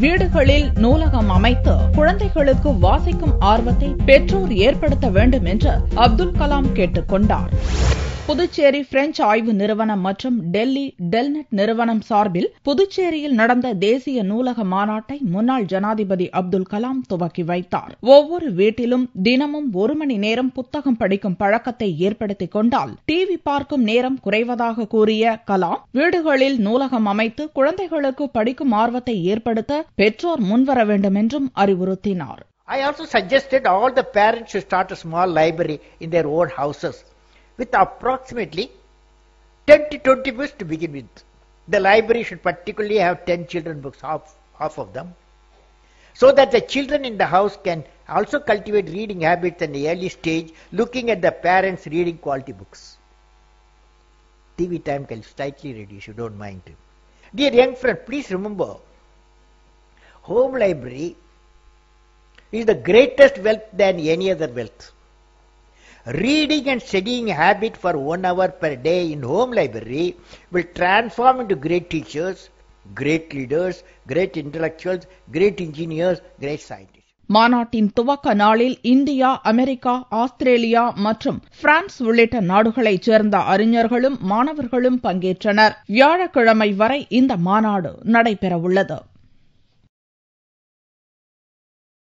வீடுகளில் நூலகம் அமைத்து குழந்தைகளுக்கு வாசிக்கும் ஆர்வத்தை பெற்றோர் ஏற்படுத்த வேண்டும் என்று அப்துல் கலாம் கேட்டுக் கொண்டார். புதுச்சேரி பிரெஞ்ச் ஆய்வு நிறுவனம் மற்றும் டெல்லி டெல்நெட் நிறுவனம் சார்பில் புதுச்சேரியில் நடந்த தேசிய நூலக மாநாட்டை முன்னாள் ஜனாதிபதி அப்துல் கலாம் துவக்கி வைத்தார். ஒவ்வொரு வீட்டிலும் தினமும் 1 மணி நேரம் புத்தகம் படிக்கும் பழக்கத்தை ஏற்படுத்திக் கொண்டால் டிவி பார்க்கும் நேரம் குறைவதாக கூறிய கலாம், வீடுகளில் நூலகம் அமைத்து குழந்தைகளுக்கு படிக்கும் ஆர்வத்தை ஏற்படுத்த பெற்றோர் முன்வர வேண்டும் என்றும் அறிவுறுத்தினார். I also suggested all the parents should start a small library in their own houses with approximately 10 to 20 books to begin with. The library should particularly have 10 children books, half of them, so that the children in the house can also cultivate reading habits at the early stage, looking at the parents reading quality books. TV time can slightly reduce, you don't mind. Dear young friend, please remember, home library is the greatest wealth than any other wealth. Reading and studying habit for 1 hour per day in home library will transform into great teachers, great leaders, great intellectuals, great engineers, great scientists. மாநாட்டின் துவக்க நாளில் India, America, Australia மற்றும் France உள்ளிட்ட நாடுகளைச் சேர்ந்த அறிஞர்களும் மாணவர்களும் பங்கேற்றனர். வியாழக்கிழமை வரை இந்த மாநாடு நடைபெறவுள்ளது.